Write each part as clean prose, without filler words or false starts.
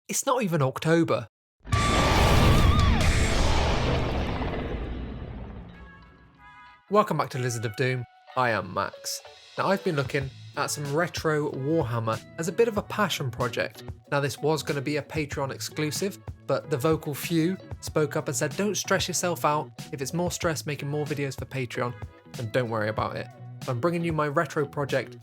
It's not even October. Welcome back to Lizard of Doom. I am Max. Now I've been looking at some retro Warhammer as a bit of a passion project. Now this was going to be a Patreon exclusive, but the vocal few spoke up and said don't stress yourself out. If it's more stress making more videos for Patreon, then don't worry about it. So I'm bringing you my retro project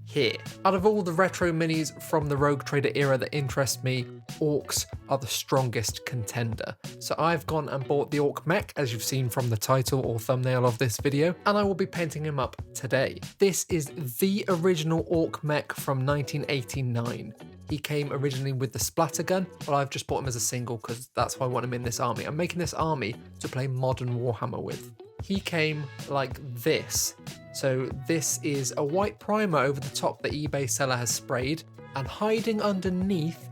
here. Out of all the retro minis from the Rogue Trader era that interest me, orks are the strongest contender. So I've gone and bought the ork mech, as you've seen from the title or thumbnail of this video, and I will be painting him up today. This is the original ork mech from 1989. He came originally with the splatter gun, but I've just bought him as a single because that's why I want him in this army. I'm making this army to play modern Warhammer with. He came like this. So this is a white primer over the top that eBay seller has sprayed, and hiding underneath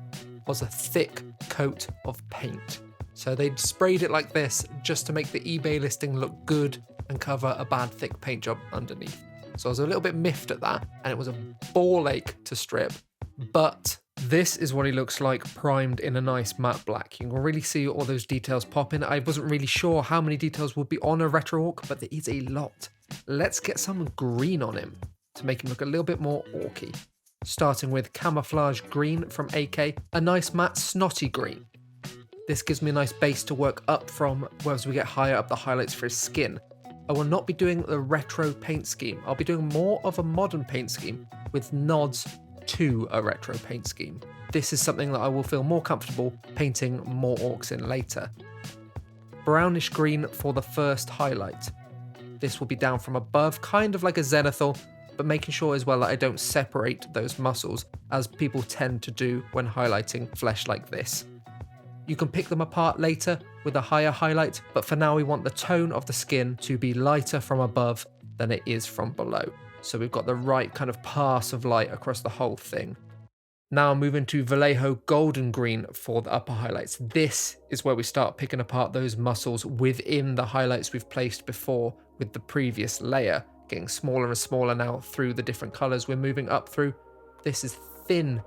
was a thick coat of paint. So they'd sprayed it like this just to make the eBay listing look good and cover a bad thick paint job underneath. So I was a little bit miffed at that, and it was a ball ache to strip, but this is what he looks like primed in a nice matte black. You can really see all those details popping. I wasn't really sure how many details would be on a retro ork, but there is a lot. Let's get some green on him to make him look a little bit more orky. Starting with camouflage green from AK, a nice matte snotty green. This gives me a nice base to work up from as we get higher up the highlights for his skin. I will not be doing the retro paint scheme. I'll be doing more of a modern paint scheme with nods to a retro paint scheme. This is something that I will feel more comfortable painting more orks in later. Brownish green for the first highlight. This will be down from above, kind of like a zenithal, but making sure as well that I don't separate those muscles, as people tend to do when highlighting flesh like this. You can pick them apart later with a higher highlight, but for now we want the tone of the skin to be lighter from above than it is from below. So we've got the right kind of pass of light across the whole thing. Now moving to Vallejo golden green for the upper highlights. This is where we start picking apart those muscles within the highlights we've placed before with the previous layer, getting smaller and smaller now through the different colors we're moving up through. This is thin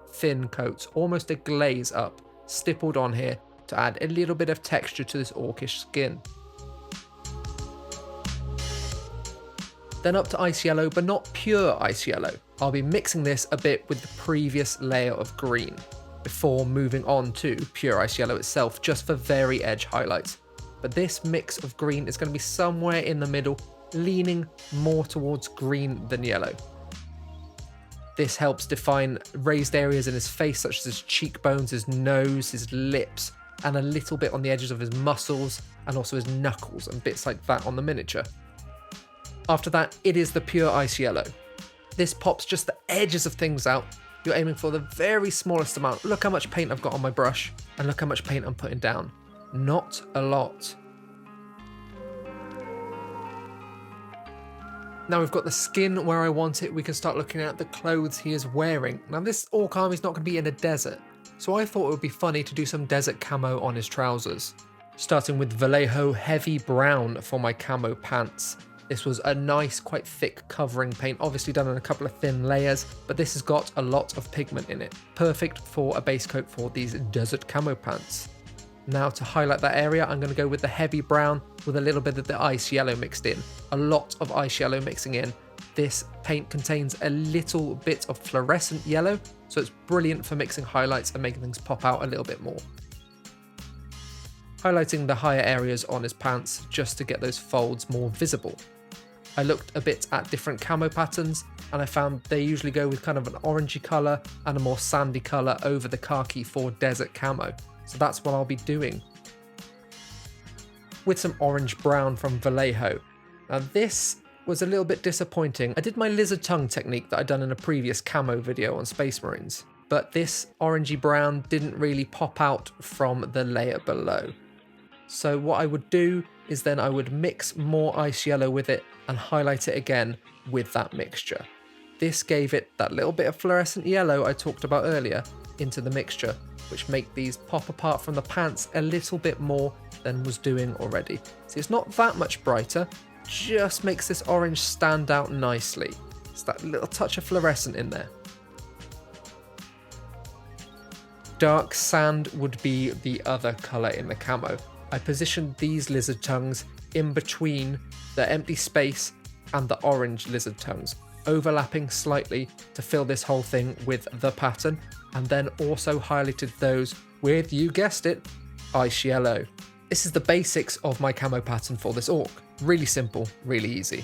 coats, almost a glaze up, stippled on here to add a little bit of texture to this orkish skin. Then up to ice yellow, but not pure ice yellow. I'll be mixing this a bit with the previous layer of green before moving on to pure ice yellow itself, just for very edge highlights. But this mix of green is going to be somewhere in the middle, leaning more towards green than yellow. This helps define raised areas in his face, such as his cheekbones, his nose, his lips, and a little bit on the edges of his muscles, and also his knuckles and bits like that on the miniature. After that, it is the pure ice yellow. This pops just the edges of things out. You're aiming for the very smallest amount. Look how much paint I've got on my brush, and look how much paint I'm putting down. Not a lot. Now we've got the skin where I want it, we can start looking at the clothes he is wearing. Now this ork army is not going to be in a desert, so I thought it would be funny to do some desert camo on his trousers. Starting with Vallejo heavy brown for my camo pants. This was a nice, quite thick covering paint, obviously done in a couple of thin layers, but this has got a lot of pigment in it. Perfect for a base coat for these desert camo pants. Now to highlight that area, I'm going to go with the heavy brown with a little bit of the ice yellow mixed in. A lot of ice yellow mixing in. This paint contains a little bit of fluorescent yellow, so it's brilliant for mixing highlights and making things pop out a little bit more. Highlighting the higher areas on his pants just to get those folds more visible. I looked a bit at different camo patterns, and I found they usually go with kind of an orangey colour and a more sandy colour over the khaki for desert camo. So that's what I'll be doing. With some orange brown from Vallejo. Now this was a little bit disappointing. I did my lizard tongue technique that I'd done in a previous camo video on Space Marines, but this orangey brown didn't really pop out from the layer below. So what I would do is then I would mix more ice yellow with it and highlight it again with that mixture. This gave it that little bit of fluorescent yellow I talked about earlier into the mixture, which make these pop apart from the pants a little bit more than was doing already. See, it's not that much brighter, just makes this orange stand out nicely. It's that little touch of fluorescent in there. Dark sand would be the other colour in the camo. I positioned these lizard tongues in between the empty space and the orange lizard tongues, overlapping slightly to fill this whole thing with the pattern, and then also highlighted those with, you guessed it, ice yellow. This is the basics of my camo pattern for this orc. Really simple, really easy.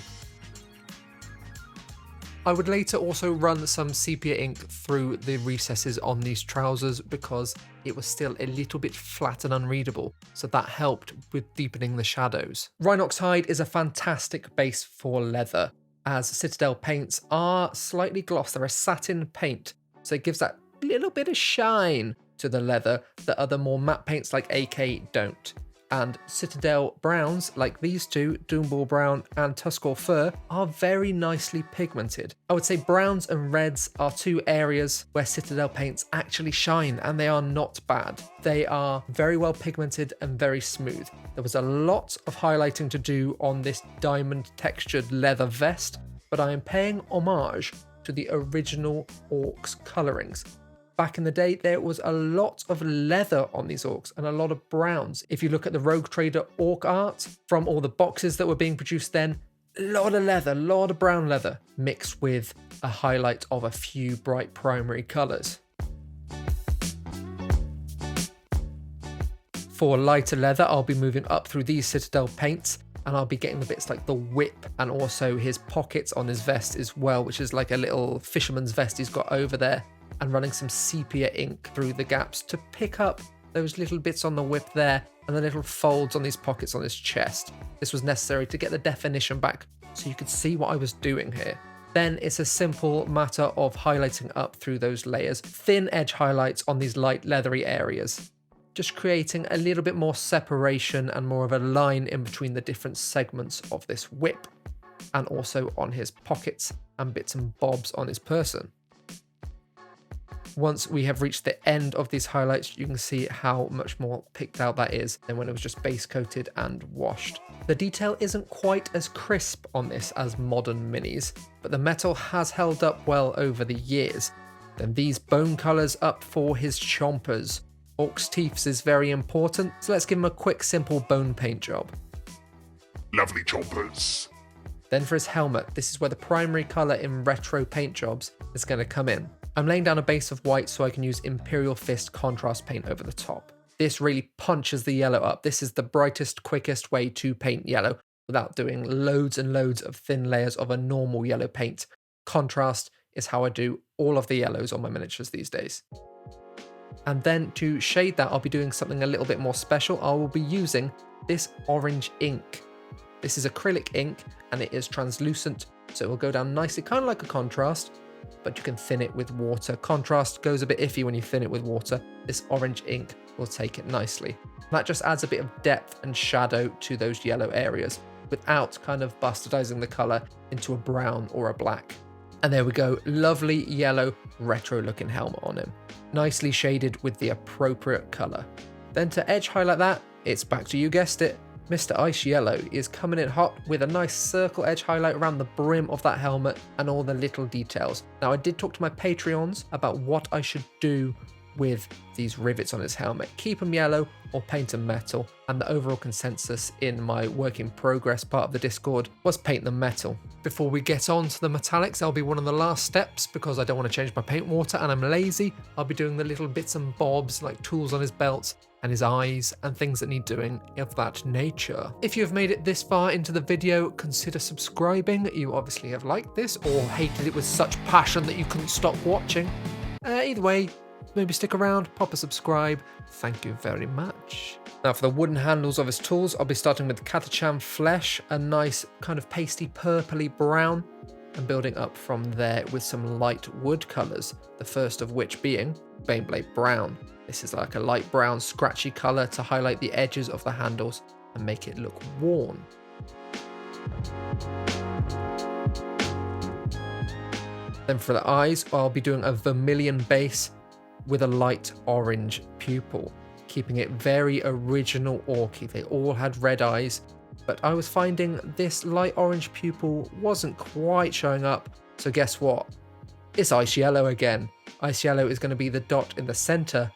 I would later also run some sepia ink through the recesses on these trousers because it was still a little bit flat and unreadable, so that helped with deepening the shadows. Rhinox hide is a fantastic base for leather, as Citadel paints are slightly gloss. They're a satin paint, so it gives that little bit of shine to the leather that other more matte paints like AK don't. And Citadel browns, like these two, Doomball Brown and Tuscaur Fur, are very nicely pigmented. I would say browns and reds are two areas where Citadel paints actually shine, and they are not bad. They are very well pigmented and very smooth. There was a lot of highlighting to do on this diamond textured leather vest, but I am paying homage to the original orcs colorings. Back in the day, there was a lot of leather on these orcs and a lot of browns. If you look at the Rogue Trader orc art from all the boxes that were being produced then, a lot of leather, a lot of brown leather, mixed with a highlight of a few bright primary colours. For lighter leather, I'll be moving up through these Citadel paints, and I'll be getting the bits like the whip and also his pockets on his vest as well, which is like a little fisherman's vest he's got over there, and running some sepia ink through the gaps to pick up those little bits on the whip there and the little folds on these pockets on his chest. This was necessary to get the definition back so you could see what I was doing here. Then it's a simple matter of highlighting up through those layers, thin edge highlights on these light leathery areas, just creating a little bit more separation and more of a line in between the different segments of this whip, and also on his pockets and bits and bobs on his person. Once we have reached the end of these highlights, you can see how much more picked out that is than when it was just base coated and washed. The detail isn't quite as crisp on this as modern minis, but the metal has held up well over the years. Then these bone colours up for his chompers. Orc's teeth is very important, so let's give him a quick simple bone paint job. Lovely chompers. Then for his helmet, this is where the primary colour in retro paint jobs is going to come in. I'm laying down a base of white so I can use Imperial Fist contrast paint over the top. This really punches the yellow up. This is the brightest, quickest way to paint yellow without doing loads and loads of thin layers of a normal yellow paint. Contrast is how I do all of the yellows on my miniatures these days. And then to shade that, I'll be doing something a little bit more special. I will be using this orange ink. This is acrylic ink and it is translucent, so it will go down nicely, kind of like a contrast, but you can thin it with water. Contrast goes a bit iffy when you thin it with water. This orange ink will take it nicely. That just adds a bit of depth and shadow to those yellow areas without kind of bastardizing the color into a brown or a black. And there we go, lovely yellow retro looking helmet on him. Nicely shaded with the appropriate color. Then to edge highlight that, it's back to, you guessed it, Mr. Ice Yellow is coming in hot with a nice circle edge highlight around the brim of that helmet and all the little details. Now I did talk to my Patreons about what I should do with these rivets on his helmet. Keep them yellow or paint them metal, and the overall consensus in my work in progress part of the Discord was paint them metal. Before we get on to the metallics, that'll be one of the last steps because I don't want to change my paint water and I'm lazy. I'll be doing the little bits and bobs like tools on his belts and his eyes and things that need doing of that nature. If you have made it this far into the video, consider subscribing. You obviously have liked this or hated it with such passion that you couldn't stop watching. Either way, maybe stick around, pop a subscribe. Thank you very much. Now for the wooden handles of his tools, I'll be starting with Catachan Flesh, a nice kind of pasty purpley brown, and building up from there with some light wood colours, the first of which being Baneblade Brown. This is like a light brown scratchy colour to highlight the edges of the handles and make it look worn. Then for the eyes, I'll be doing a vermilion base with a light orange pupil, keeping it very original orky. They all had red eyes, but I was finding this light orange pupil wasn't quite showing up, so guess what? It's Ice Yellow again. Ice Yellow is going to be the dot in the center,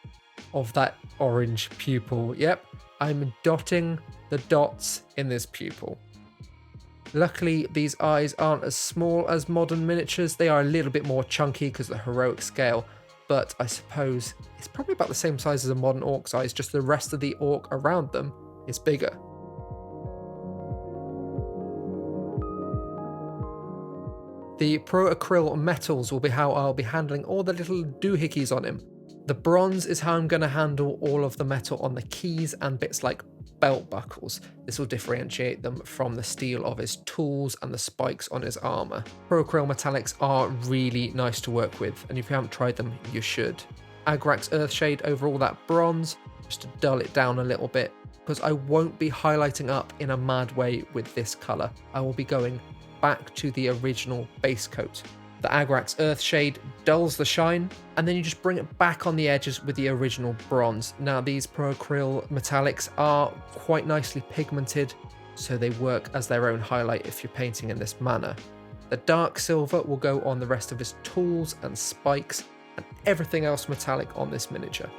of that orange pupil. Yep, I'm dotting the dots in this pupil. Luckily, these eyes aren't as small as modern miniatures. They are a little bit more chunky because of the heroic scale, but I suppose it's probably about the same size as a modern orc's eyes, just the rest of the orc around them is bigger. The Pro Acryl metals will be how I'll be handling all the little doohickeys on him. The bronze is how I'm going to handle all of the metal on the keys and bits like belt buckles. This will differentiate them from the steel of his tools and the spikes on his armor. Pro Acryl metallics are really nice to work with, and if you haven't tried them, you should. Agrax Earthshade over all that bronze, just to dull it down a little bit, because I won't be highlighting up in a mad way with this color. I will be going back to the original base coat. The Agrax Earthshade dulls the shine, and then you just bring it back on the edges with the original bronze. Now, these Pro Acryl metallics are quite nicely pigmented, so they work as their own highlight if you're painting in this manner. The dark silver will go on the rest of his tools and spikes, and everything else metallic on this miniature.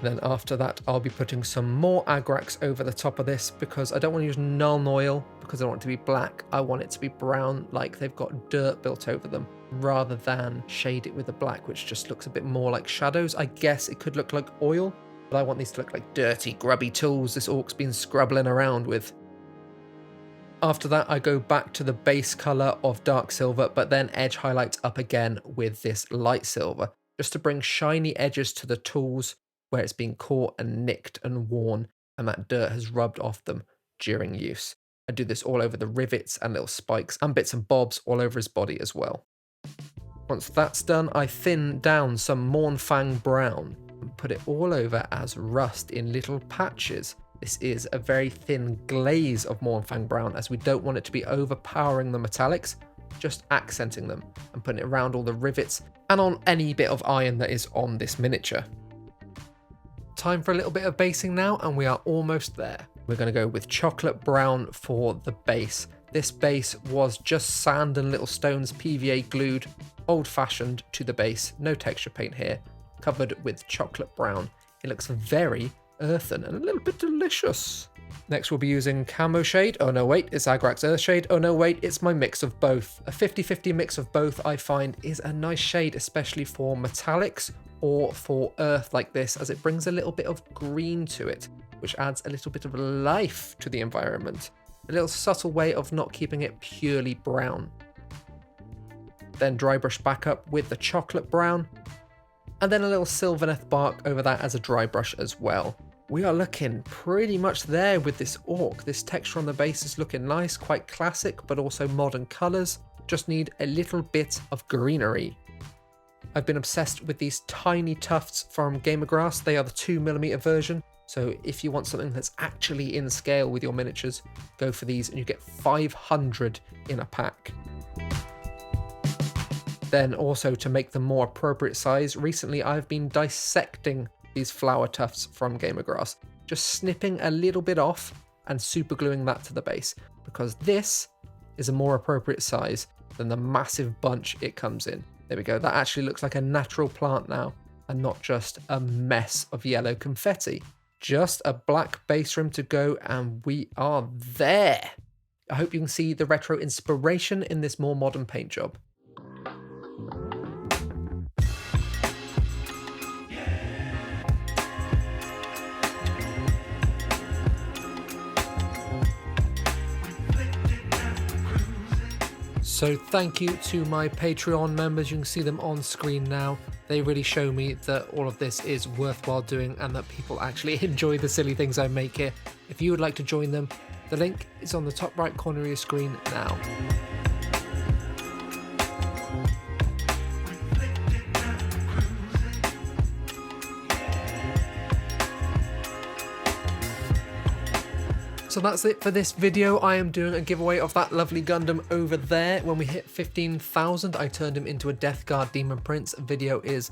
Then after that, I'll be putting some more Agrax over the top of this because I don't want to use Nuln Oil because I don't want it to be black. I want it to be brown, like they've got dirt built over them, rather than shade it with the black, which just looks a bit more like shadows. I guess it could look like oil, but I want these to look like dirty, grubby tools this orc's been scrubbling around with. After that, I go back to the base color of dark silver, but then edge highlights up again with this light silver, just to bring shiny edges to the tools where it's been caught and nicked and worn, and that dirt has rubbed off them during use. I do this all over the rivets and little spikes and bits and bobs all over his body as well. Once that's done, I thin down some Mournfang Brown and put it all over as rust in little patches. This is a very thin glaze of Mournfang Brown, as we don't want it to be overpowering the metallics, just accenting them and putting it around all the rivets and on any bit of iron that is on this miniature. Time for a little bit of basing now, and we are almost there. We're going to go with chocolate brown for the base. This base was just sand and little stones PVA glued, old-fashioned to the base, no texture paint here, covered with chocolate brown. It looks very earthen and a little bit delicious. Next we'll be using Camo Shade. Oh no wait, it's Agrax Earthshade. Oh no wait, it's my mix of both. A 50-50 mix of both I find is a nice shade, especially for metallics or for earth like this, as it brings a little bit of green to it, which adds a little bit of life to the environment. A little subtle way of not keeping it purely brown. Then dry brush back up with the chocolate brown, and then a little Sylvaneth bark over that as a dry brush as well. We are looking pretty much there with this orc. This texture on the base is looking nice, quite classic, but also modern colours. Just need a little bit of greenery. I've been obsessed with these tiny tufts from Gamergrass. They are the 2mm version, so if you want something that's actually in scale with your miniatures, go for these and you get 500 in a pack. Then also, to make them more appropriate size, recently I've been dissecting these flower tufts from Gamergrass, just snipping a little bit off and super gluing that to the base, because this is a more appropriate size than the massive bunch it comes in. There we go, that actually looks like a natural plant now, and not just a mess of yellow confetti. Just a black base rim to go, and we are there. I hope you can see the retro inspiration in this more modern paint job. So thank you to my Patreon members. You can see them on screen now. They really show me that all of this is worthwhile doing and that people actually enjoy the silly things I make here. If you would like to join them, the link is on the top right corner of your screen now. So that's it for this video. I am doing a giveaway of that lovely Gundam over there. When we hit 15,000, I turned him into a Death Guard Demon Prince. Video is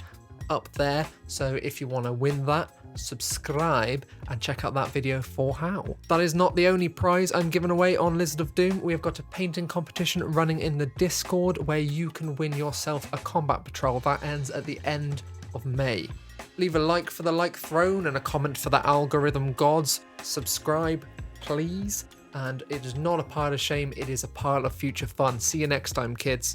up there, so if you want to win that, subscribe and check out that video for how. That is not the only prize I'm giving away on Lizard of Doom. We have got a painting competition running in the Discord where you can win yourself a combat patrol. That ends at the end of May. Leave a like for the like throne and a comment for the algorithm gods. Subscribe, please. And it is not a pile of shame, it is a pile of future fun. See you next time, kids.